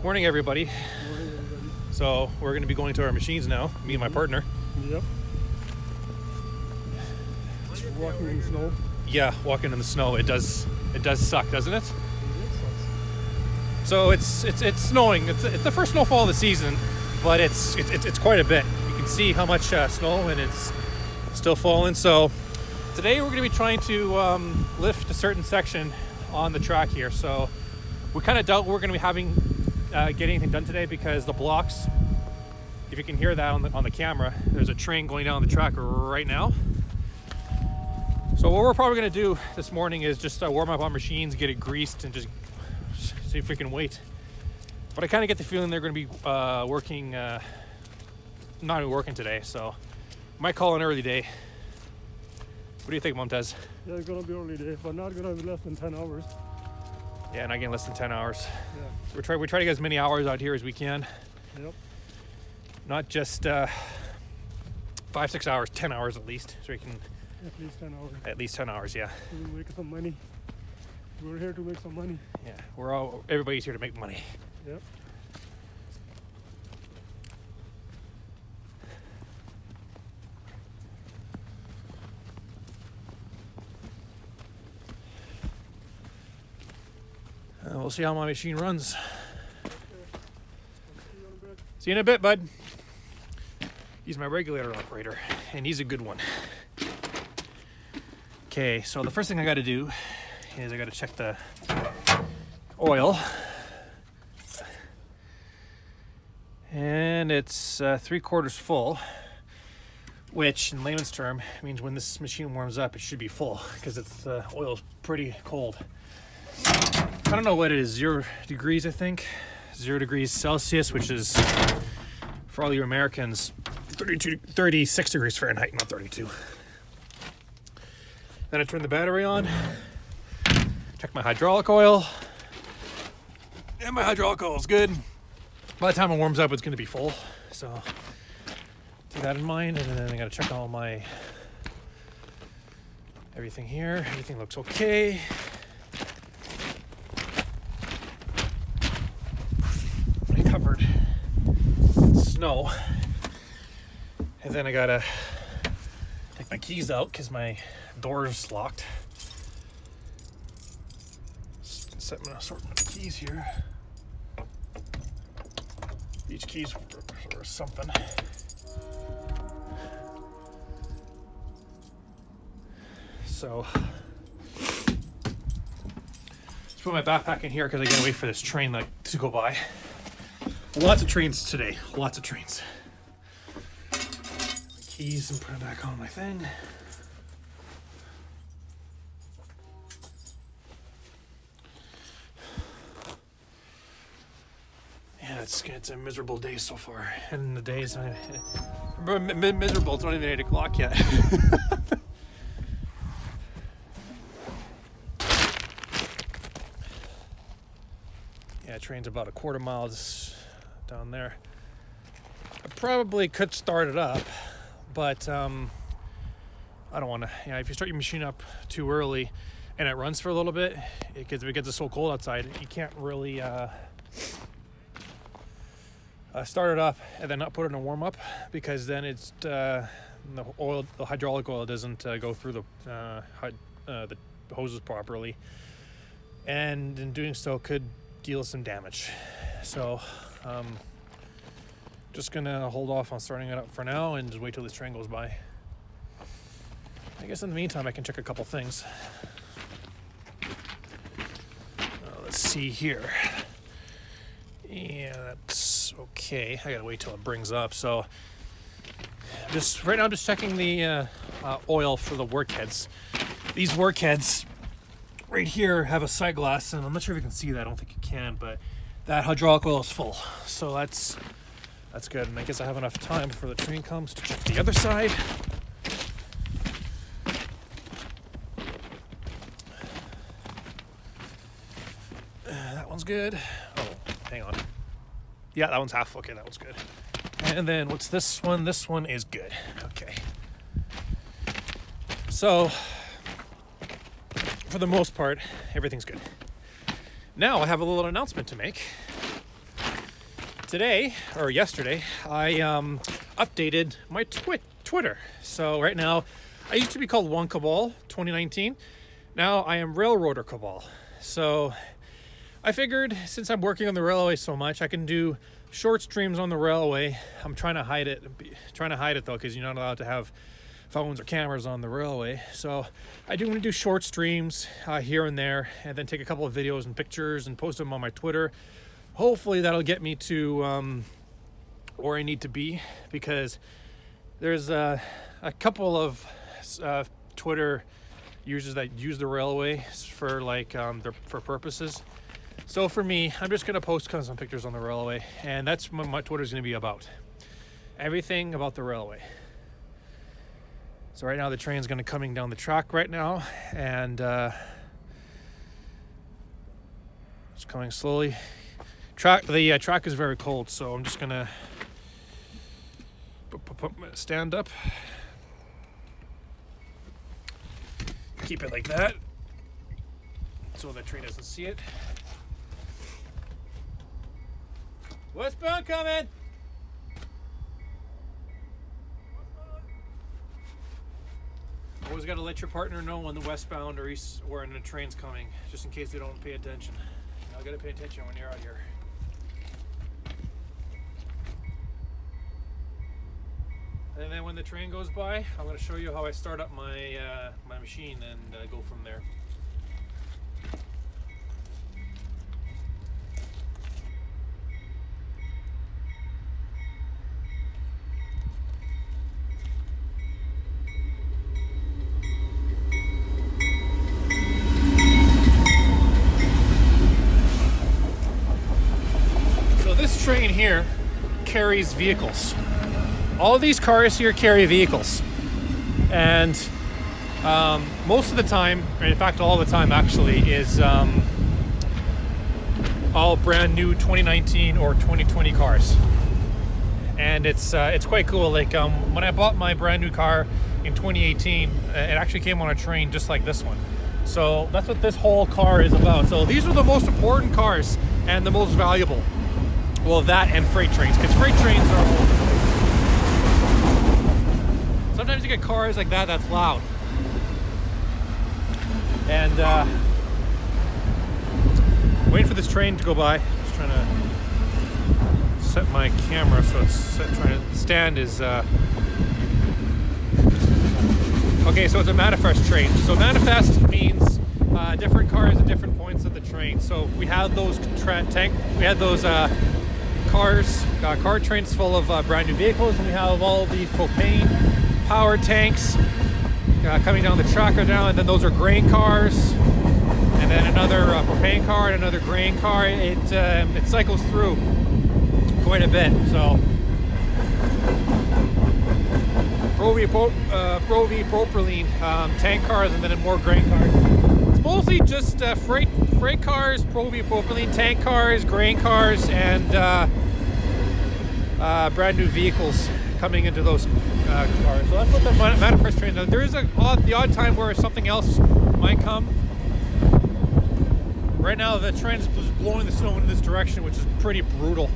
Morning, everybody. Morning, everybody. So we're going to be going to our machines now, me and my partner. Yep. Walking in the snow. Yeah, walking in the snow. It does suck, doesn't it? It sucks. So it's snowing. It's the first snowfall of the season, but it's quite a bit. You can see how much snow, and it's still falling. So today we're going to be trying to lift a certain section on the track here. So we kind of doubt we're going to be get anything done today because the blocks, if you can hear that on the camera, there's a train going down the track right now. So what we're probably going to do this morning is just warm up our machines, get it greased, and just see if we can wait. But I kind of get the feeling they're going to be working, not even working today, so might call an early day. What do you think, Montez? Yeah, it's gonna be early day, but not gonna be less than 10 hours. Yeah, not getting less than 10 hours. Yeah. We try to get as many hours out here as we can. Yep. Not just 5-6 hours, 10 hours at least, so we can. At least 10 hours. At least 10 hours, yeah. So we make some money. We're here to make some money. Yeah, everybody's here to make money. Yep. We'll see how my machine runs. Okay. See you in a bit. See you in a bit, bud. He's my regulator operator, and he's a good one. Okay, so the first thing I got to do is I got to check the oil. And it's 3/4 full, which in layman's term means when this machine warms up, it should be full because the oil's pretty cold. I don't know what it is, 0 degrees, I think. 0 degrees Celsius, which is, for all you Americans, 36 degrees Fahrenheit, not 32. Then I turn the battery on, check my hydraulic oil, and my hydraulic oil is good. By the time it warms up, it's going to be full, so keep that in mind. And then I got to check all my everything here. Everything looks okay. I covered in snow, and then I got to take my keys out because my door's locked. Set my assortment of keys here. Each key's or something. So let's put my backpack in here because I gotta wait for this train to go by. Lots of trains today. Lots of trains. My keys and put it back on my thing. Yeah, it's a miserable day so far. And the day's miserable. It's not even 8 o'clock yet. Yeah, train's about 1/4 mile down there. I probably could start it up, but I don't want to. Yeah, if you start your machine up too early and it runs for a little bit, if it gets so cold outside, you can't really start it up and then not put it in a warm up, because then it's the hydraulic oil doesn't go through the hoses properly, and in doing so could deal some damage. So just gonna hold off on starting it up for now and just wait till this train goes by. I guess in the meantime I can check a couple things. Let's see here. Yeah, that's okay. I gotta wait till it brings up. So right now I'm just checking the oil for the work heads. These work heads right here have a sight glass, and I'm not sure if you can see that. I don't think you can, but that hydraulic oil is full. So that's good. And I guess I have enough time before the train comes to check the other side. That one's good. Oh, hang on. Yeah, that one's half. Okay, that one's good. And then what's this one? This one is good. Okay. So, for the most part, everything's good. Now I have a little announcement to make. today, or yesterday, I updated my Twitter. So right now, I used to be called RRcabal 2019. Now I am RRcabal. So I figured since I'm working on the railway so much, I can do short streams on the railway. I'm trying to hide it though, because you're not allowed to have phones or cameras on the railway. So I do want to do short streams here and there, and then take a couple of videos and pictures and post them on my Twitter. Hopefully that'll get me to where I need to be, because there's a couple of Twitter users that use the railway for for purposes. So for me, I'm just gonna post some pictures on the railway, and that's what my Twitter's gonna be about. Everything about the railway. So right now the train's coming down the track right now, and it's coming slowly. The track is very cold, so I'm just gonna stand up, keep it like that, so the train doesn't see it. Westbound coming! Always got to let your partner know when the westbound or east or when the train's coming, just in case they don't pay attention. You got to pay attention when you're out here. And then when the train goes by, I'm going to show you how I start up my my machine and go from there. So this train here carries vehicles. All these cars here carry vehicles, and most of the time, or in fact all the time actually, is all brand new 2019 or 2020 cars. And it's quite cool. Like when I bought my brand new car in 2018, it actually came on a train just like this one. So that's what this whole car is about. So these are the most important cars and the most valuable. Well, that and freight trains, because freight trains are sometimes you get cars like that that's loud. And waiting for this train to go by. Just trying to set my camera so it's trying to stand is okay, so it's a manifest train. So manifest means different cars at different points of the train. So we had those car trains full of brand new vehicles, and we have all these propane power tanks coming down the track right now, and then those are grain cars, and then another propane car and another grain car. It cycles through quite a bit. So propylene tank cars, and then more grain cars. It's mostly just freight cars, propylene tank cars, grain cars, and brand new vehicles coming into those cars. So that's what the manifest train does. There is the odd time where something else might come. Right now the train is blowing the snow in this direction, which is pretty brutal.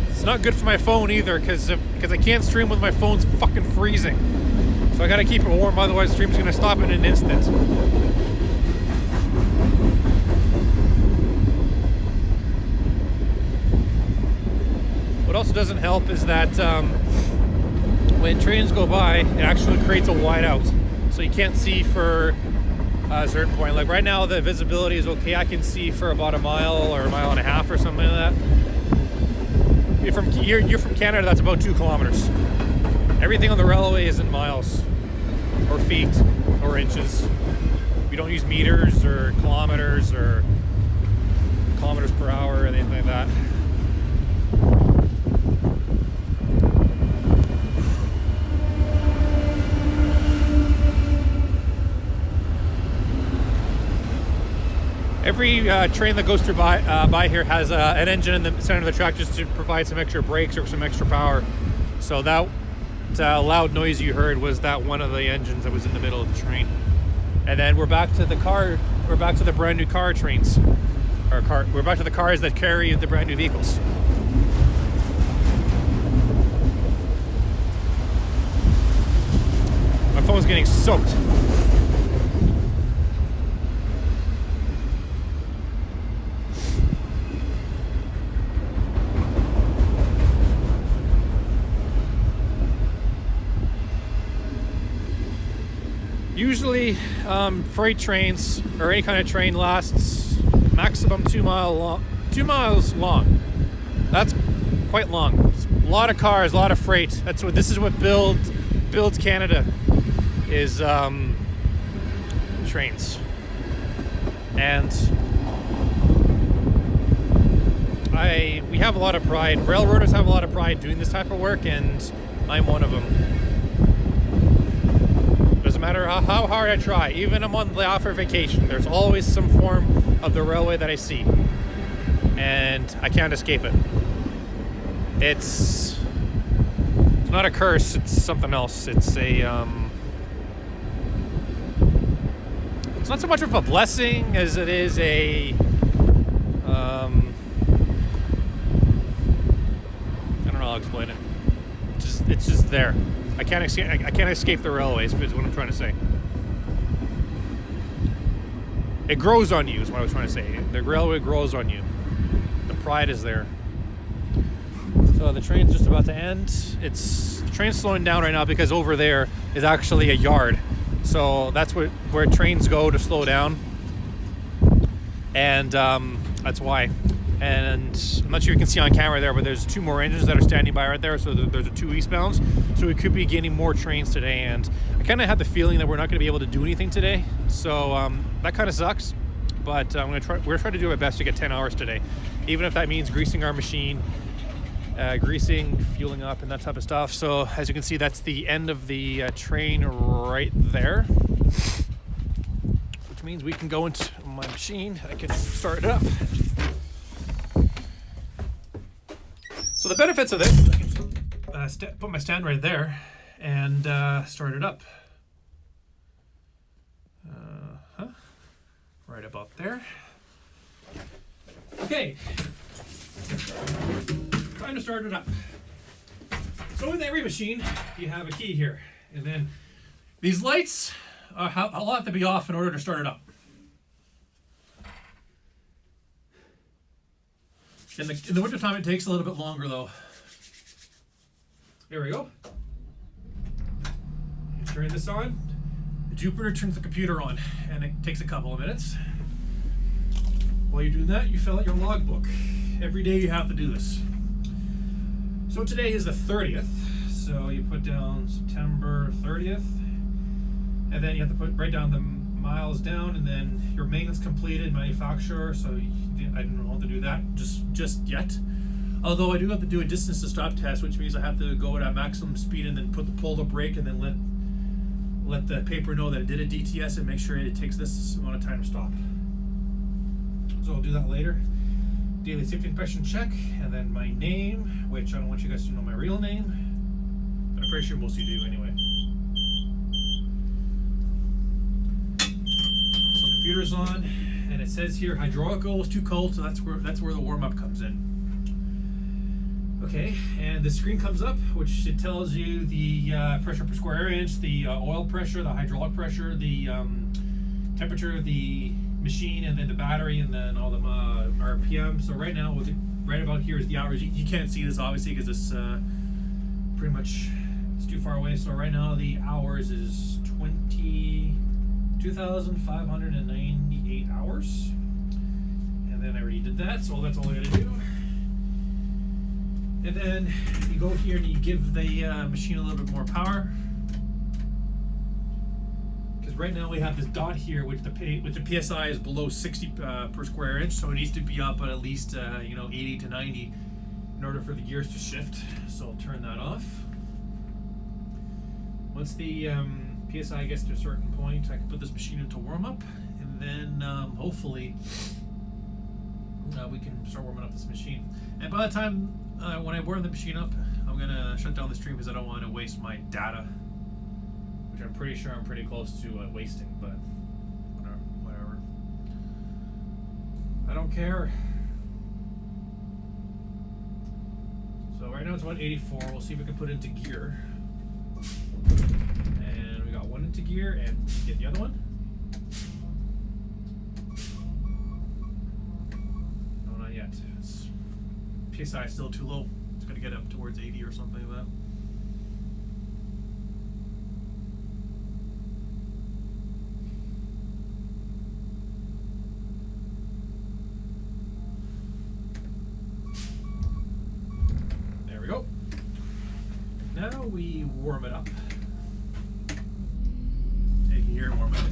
It's not good for my phone either, because I can't stream with my phone's fucking freezing. So I gotta keep it warm, otherwise the stream's gonna stop in an instant. What also doesn't help is that when trains go by, it actually creates a whiteout, so you can't see for a certain point. Like right now, the visibility is okay. I can see for about a mile or a mile and a half or something like that. You're from Canada, that's about 2 kilometers. Everything on the railway is in miles or feet or inches. We don't use meters or kilometers per hour or anything like that. Every train that goes through by here has an engine in the center of the track just to provide some extra brakes or some extra power. So that loud noise you heard was that one of the engines that was in the middle of the train. And then we're back to the brand new car trains. We're back to the cars that carry the brand new vehicles. getting soaked. Usually, freight trains or any kind of train lasts maximum 2 miles long. That's quite long. A lot of cars, a lot of freight. This is what builds Canada is trains. And we have a lot of pride. Railroaders have a lot of pride doing this type of work, and I'm one of them. Doesn't matter how hard I try, even I'm on the off for vacation, there's always some form of the railway that I see, and I can't escape it. It's not a curse, it's something else. It's not so much of a blessing as it is a I don't know how to explain it. It's just there. I can't escape the railways, is what I'm trying to say. It grows on you, is what I was trying to say. The railway grows on you. The pride is there. So the train's just about to end. The train's slowing down right now because over there is actually a yard. So that's where trains go to slow down. And that's why. And I'm not sure you can see on camera there, but there's 2 more engines that are standing by right there. So there's a 2 eastbounds. So we could be getting more trains today. And I kind of have the feeling that we're not going to be able to do anything today. So that kind of sucks. But we're going to try to do our best to get 10 hours today. Even if that means greasing our machine, fueling up, and that type of stuff. So as you can see, that's the end of the train right there. Which means we can go into my machine. I can start it up. So the benefits of this, I can just put my stand right there and start it up. Right about there. Okay. Time to start it up. So with every machine, you have a key here. And then these lights, I'll have to be off in order to start it up. In the wintertime, it takes a little bit longer, though. There we go. Turn this on. The Jupiter turns the computer on, and it takes a couple of minutes. While you're doing that, you fill out your logbook. Every day you have to do this. So today is the 30th, so you put down September 30th, and then you have to write down the miles down, and then your maintenance completed, manufacturer. So I don't know how to do that just yet. Although I do have to do a distance to stop test, which means I have to go at maximum speed and then pull the brake and then let the paper know that it did a DTS and make sure it takes this amount of time to stop. So I'll do that later. Daily safety inspection check, and then my name, which I don't want you guys to know my real name, but I'm pretty sure most of you do anyway. So computer's on, and it says here hydraulic oil is too cold, so that's where the warm-up comes in. Okay, and the screen comes up, which it tells you the pressure per square inch, the oil pressure, the hydraulic pressure, the temperature of the machine, and then the battery, and then all the RPM. So right now, right about here is the hours. You can't see this obviously because it's pretty much it's too far away. So right now the hours is 2,598 hours, and then I already did that. So that's all I gotta do. And then you go here and you give the machine a little bit more power. Because right now we have this dot here, which the PSI is below 60 per square inch, so it needs to be up at least 80 to 90 in order for the gears to shift. So I'll turn that off. Once the PSI gets to a certain point, I can put this machine into warm up, and then hopefully we can start warming up this machine. And by the time when I warm the machine up, I'm gonna shut down the stream because I don't want to waste my data, which I'm pretty sure I'm pretty close to wasting, but whatever. I don't care. So right now it's 184. We'll see if we can put it into gear. And we got one into gear and get the other one. No, not yet. PSI is still too low. It's going to get up towards 80 or something like that. There we go. Now we warm it up. Take it here and warm it up.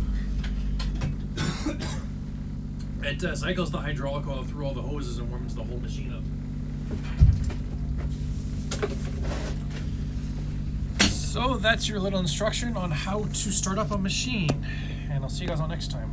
It cycles the hydraulic oil through all the hoses and warms the whole machine up. So that's your little instruction on how to start up a machine, and I'll see you guys all next time.